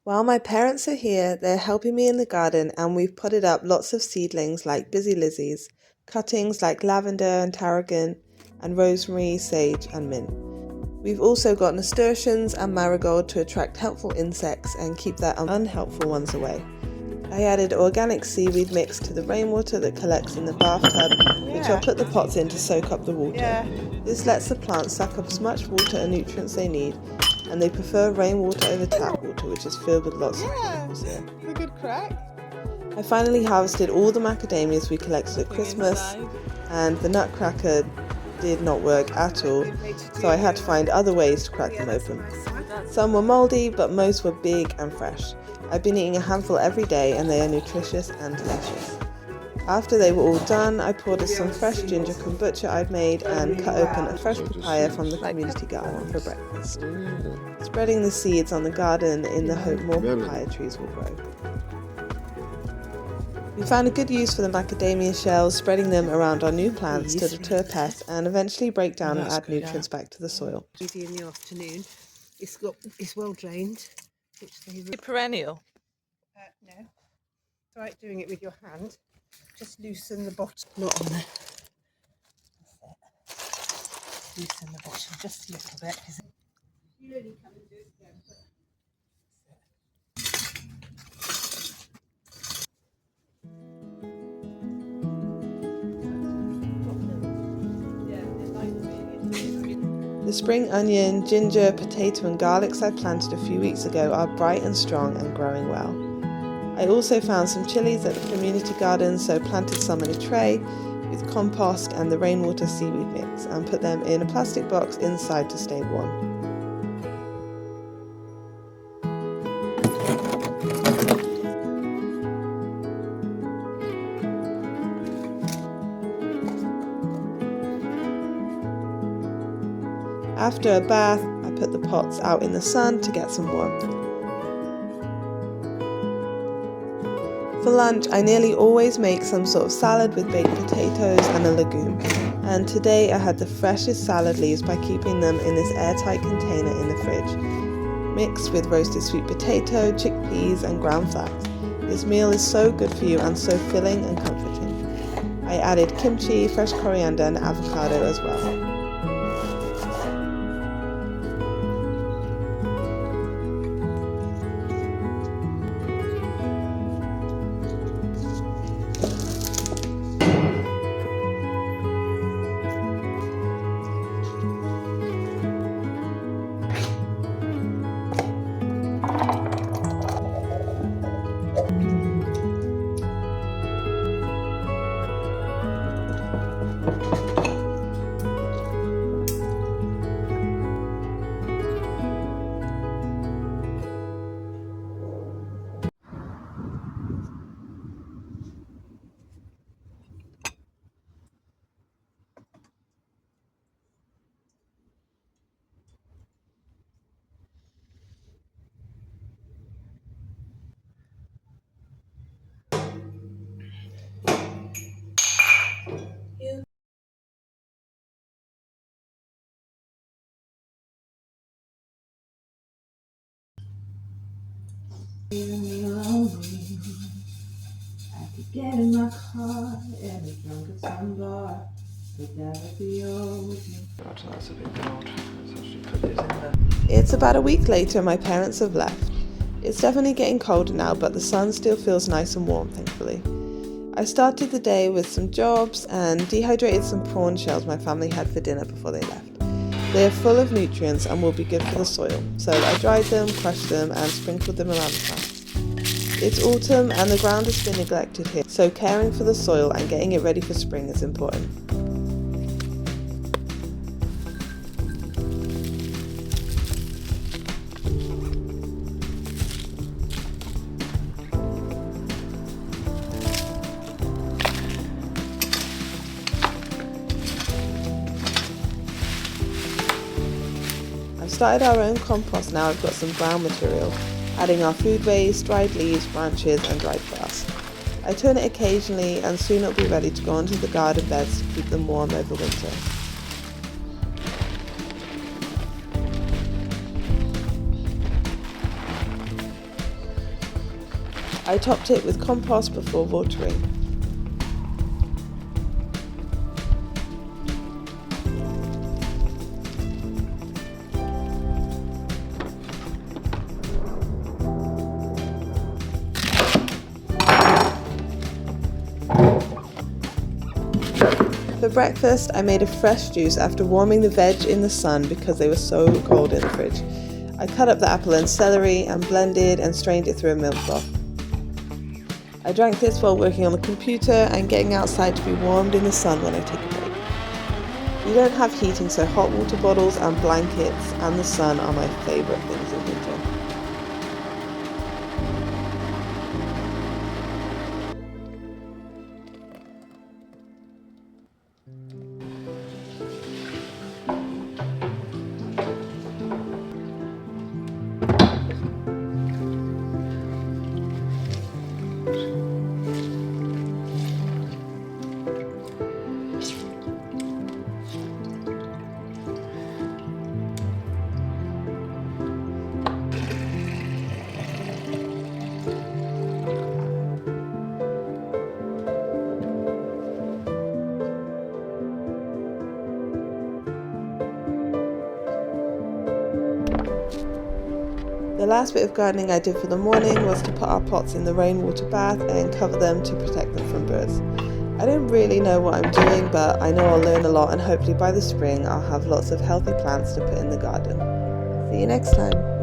While my parents are here, they're helping me in the garden and we've potted up lots of seedlings like busy lizzies, cuttings like lavender and tarragon, and rosemary, sage and mint. We've also got nasturtiums and marigold to attract helpful insects and keep their unhelpful ones away. I added organic seaweed mix to the rainwater that collects in the bathtub, which I'll put the pots in to soak up the water. This lets the plants suck up as much water and nutrients they need, and they prefer rainwater over tap water, which is filled with lots of chemicals here. A good crack. I finally harvested all the macadamias we collected at Christmas, and the nutcracker did not work at all, so I had to find other ways to crack them open. Some were mouldy, but most were big and fresh. I've been eating a handful every day and they are nutritious and delicious. After they were all done, I poured us some fresh ginger kombucha I'd made and cut open a fresh papaya from the community garden for breakfast. Spreading the seeds on the garden in the hope more papaya trees will grow. We found a good use for the macadamia shells, spreading them around our new plants to deter pests and eventually break down and add nutrients back to the soil. Easy in the afternoon. It's well drained. Perennial? No. It's right doing it with your hand. Just loosen the bottom. Not on there. That's it. Loosen the bottom just a little bit. You really come and do it again. The spring onion, ginger, potato and garlics I planted a few weeks ago are bright and strong and growing well. I also found some chilies at the community garden, so planted some in a tray with compost and the rainwater seaweed mix and put them in a plastic box inside to stay warm. After a bath, I put the pots out in the sun to get some warmth. For lunch, I nearly always make some sort of salad with baked potatoes and a legume. And today I had the freshest salad leaves by keeping them in this airtight container in the fridge, mixed with roasted sweet potato, chickpeas and ground flax. This meal is so good for you and so filling and comforting. I added kimchi, fresh coriander and avocado as well. I could get in my car and be drunk at some bar, but never be old. God, that's a bit cold. Let's actually put these in there. It's about a week later and my parents have left. It's definitely getting colder now, but the sun still feels nice and warm, thankfully. I started the day with some jobs and dehydrated some prawn shells my family had for dinner before they left. They are full of nutrients and will be good for the soil, so I dried them, crushed them and sprinkled them around the plants. It's autumn and the ground has been neglected here, so caring for the soil and getting it ready for spring is important. I've started our own compost now. I've got some brown material, adding our food waste, dried leaves, branches and dried grass. I turn it occasionally and soon it'll be ready to go onto the garden beds to keep them warm over winter. I topped it with compost before watering. For breakfast, I made a fresh juice after warming the veg in the sun because they were so cold in the fridge. I cut up the apple and celery and blended and strained it through a milk broth. I drank this while working on the computer and getting outside to be warmed in the sun when I take a break. We don't have heating, so hot water bottles and blankets and the sun are my favourite things in winter. The last bit of gardening I did for the morning was to put our pots in the rainwater bath and cover them to protect them from birds. I don't really know what I'm doing, but I know I'll learn a lot, and hopefully by the spring I'll have lots of healthy plants to put in the garden. See you next time.